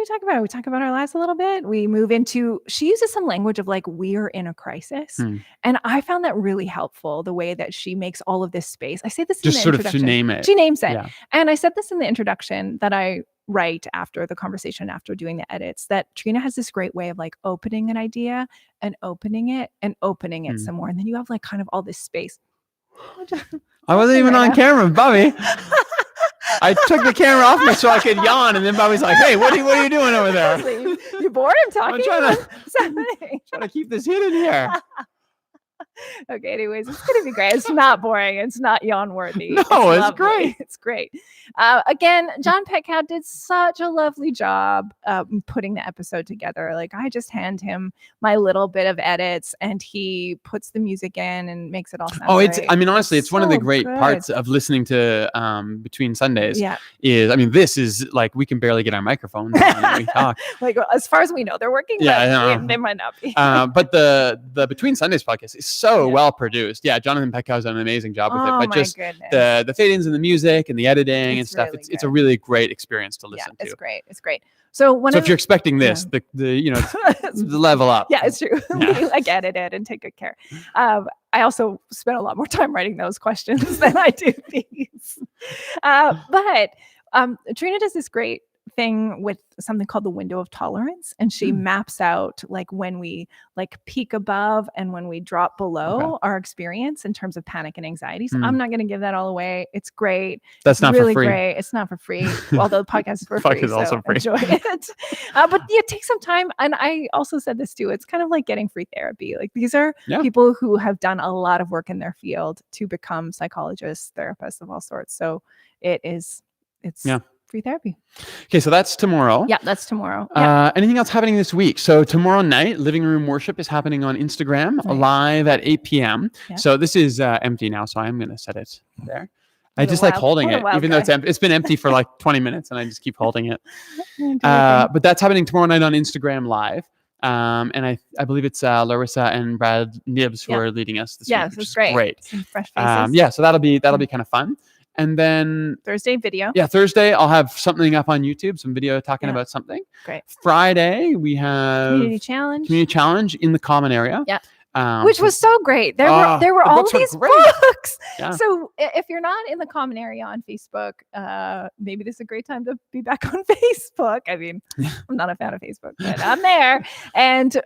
we talk about? We talk about our lives a little bit. We move into, she uses some language of like, we're in a crisis. And I found that really helpful, the way that she makes all of this space. I say this in Just the sort of introduction. to name it. She names it. Yeah. And I said this in the introduction that I write after the conversation, after doing the edits, that Trina has this great way of like opening an idea and opening it some more. And then you have like kind of all this space. I wasn't even right on now. camera, Bobby. I took the camera off me so I could yawn, and then Bobby's like, "Hey, what are you doing over there?" Seriously, you bored? I'm talking. trying What's happening? Trying to keep this hidden here. Okay, anyways, it's gonna be great. It's not boring. It's not yawn worthy. No, it's lovely. great. It's great. Again, John Petcow did such a lovely job putting the episode together. Like I just hand him my little bit of edits, and he puts the music in and makes it all sound. Oh, it's. great. I mean, honestly, it's one of the so great good. parts of listening to Between Sundays. Yeah, Is I mean, this is like we can barely get our microphones on when we talk. like as far as we know, they're working. Yeah, but I know. they might not be. But the Between Sundays podcast is so well produced. Yeah, Jonathan Peckow's done an amazing job with it. Oh But my just goodness. the fade-ins and the music and the editing and It's stuff. really It's a good. really great experience to Yeah, listen it's to. great. It's great. So one So of if you're expecting this, the the level up. yeah, it's true. Yeah. We like edit it and take good care. I also spent a lot more time writing those questions than I do these. But Trina does this great thing with something called the window of tolerance, and she maps out like when we like peak above and when we drop below our experience in terms of panic and anxiety. So I'm not going to give that all away. It's great. That's It's not really for free. great. It's not for free, although the podcast is for Fuck free. is also so free. Enjoy it. But yeah, take some time. And I also said this too. It's kind of like getting free therapy. Like these are people who have done a lot of work in their field to become psychologists, therapists of all sorts. So it's free therapy. Okay, so that's tomorrow. Yeah, that's tomorrow. Yeah. Anything else happening this week? So tomorrow night, Living Room Worship is happening on Instagram Nice. live at 8 p.m. Yeah. So this is empty now, so I'm going to set it there. I What a just like wild- holding what a it, wild even though guy. it's been empty for like 20 minutes, and I just keep holding it. Do your thing. But that's happening tomorrow night on Instagram live. And I believe it's Larissa and Brad Nibbs who Yeah. are leading us this Yeah, week, this which is is great. great. Some fresh faces. Yeah, so that'll be kind of fun. And then Thursday video. Thursday I'll have something up on YouTube, some video talking Yeah. about something. Great. Friday we have Community challenge. community challenge in the common area. Yeah. so- Which was so great. There were the all books were these great. books. Yeah. So if you're not in the common area on Facebook, maybe this is a great time to be back on Facebook. I mean, I'm not a fan of Facebook, but I'm there. And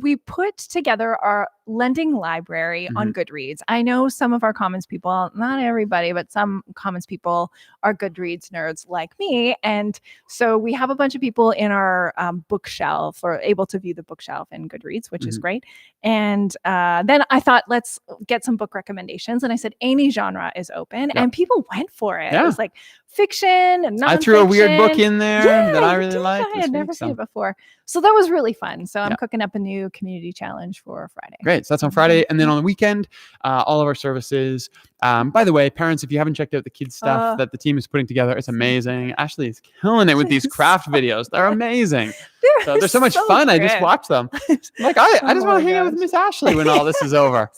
we put together our lending library on Goodreads. I know some of our Commons people, not everybody, but some Commons people are Goodreads nerds like me. And so we have a bunch of people in our bookshelf or able to view the bookshelf in Goodreads, which is great. And then I thought, let's get some book recommendations. And I said, any genre is open. And people went for it. It was like fiction and nonfiction. I threw a weird book in there that I you really did. liked. I this had never week, seen so. it before. So that was really fun. So I'm cooking up a new community challenge for Friday. Great. So that's on Friday. And then on the weekend, all of our services. By the way, parents, if you haven't checked out the kids stuff that the team is putting together, it's amazing. Ashley is killing it with these craft videos. They're amazing. They're so much fun. I just watch them. Like, I just want to hang out with Miss Ashley when all this is over.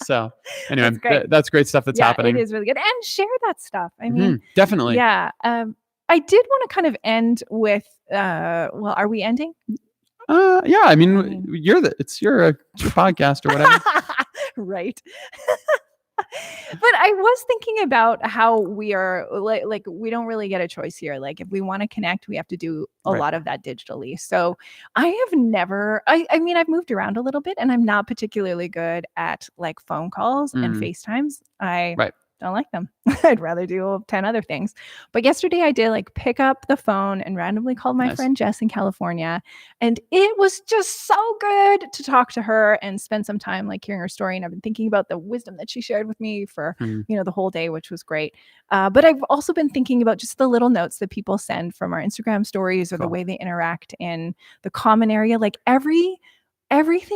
So anyway, that's great stuff that's happening. It is really good. And share that stuff. I mean, definitely. Yeah. I did want to kind of end with, well, are we ending? Yeah. I mean, it's your podcast or whatever. Right. But I was thinking about how we are like we don't really get a choice here. Like if we want to connect, we have to do a lot of that digitally. So I have never, I mean, I've moved around a little bit and I'm not particularly good at like phone calls and FaceTimes. I don't like them. I'd rather do 10 other things. But yesterday I did like pick up the phone and randomly called my friend Jess in California. And it was just so good to talk to her and spend some time like hearing her story. And I've been thinking about the wisdom that she shared with me for, the whole day, which was great. But I've also been thinking about just the little notes that people send from our Instagram stories or the way they interact in the common area. Like everything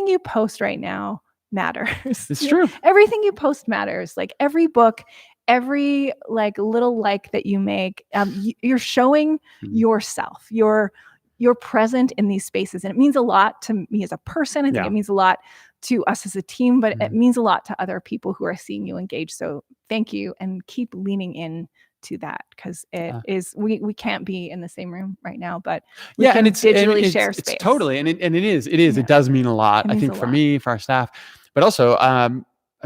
you post right now matters. It's true. Everything you post matters. Like every book, every like little like that you make, you're showing yourself. You're present in these spaces, and it means a lot to me as a person. I think it means a lot to us as a team, but it means a lot to other people who are seeing you engage. So thank you, and keep leaning in to that, because it is we can't be in the same room right now, but we can digitally share space. It's totally, and it is it does mean a lot. I think for me, for our staff, but also I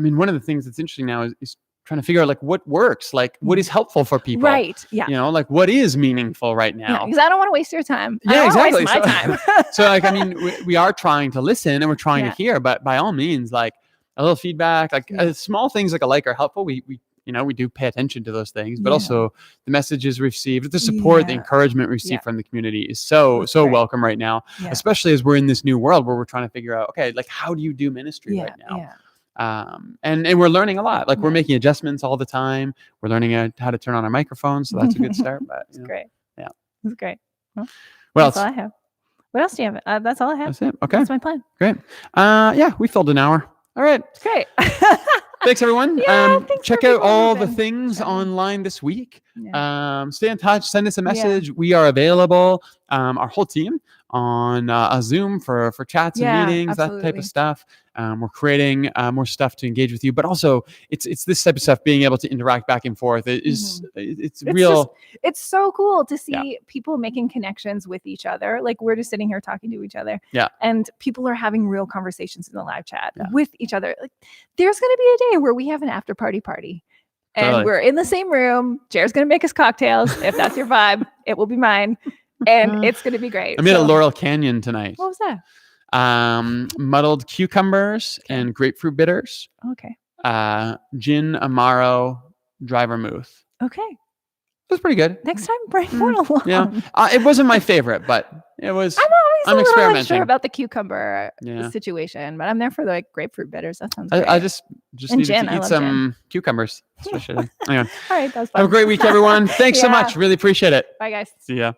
mean, one of the things that's interesting now is trying to figure out like what works, like what is helpful for people, right? Yeah, like what is meaningful right now, because I don't want to waste your time. Yeah, exactly. Waste my time. So like, I mean, we are trying to listen and we're trying to hear, but by all means, like a little feedback, like small things like a like are helpful. We do pay attention to those things, but also the messages we received, the support, the encouragement we receive from the community is so welcome right now, especially as we're in this new world where we're trying to figure out, okay, like how do you do ministry right now? And we're learning a lot. Like we're making adjustments all the time. We're learning how to turn on our microphones, so that's a good start. But it's great. Yeah, it's great. Well, that's all I have. What else do you have? That's all I have. That's it. Okay, that's my plan. Great. Yeah, we filled an hour. All right. Great. Thanks, everyone. Thanks check out all the things online this week. Stay in touch. Send us a message. We are available. Our whole team on a Zoom for chats and meetings, that type of stuff. We're creating more stuff to engage with you, but also it's this type of stuff, being able to interact back and forth. It's real. It's so cool to see people making connections with each other. Like we're just sitting here talking to each other. Yeah. And people are having real conversations in the live chat with each other. Like there's going to be a day where we have an after party. And we're in the same room. Jared's going to make us cocktails. If that's your vibe, it will be mine. And it's going to be great. I made a Laurel Canyon tonight. What was that? Muddled cucumbers and grapefruit bitters. Okay. Gin Amaro dry vermouth. Okay. It was pretty good. Next time, bring one along. Yeah. It wasn't my favorite, but It was. I'm always I'm a little experimenting. unsure about the cucumber Yeah. situation, but I'm there for the like grapefruit bitters. That sounds I great. just And needed gin, to I eat love some cucumbers. Especially. Anyway, All right, that was fun. have a great week, everyone. Thanks so Yeah. much. Really appreciate it. Bye, guys. See ya.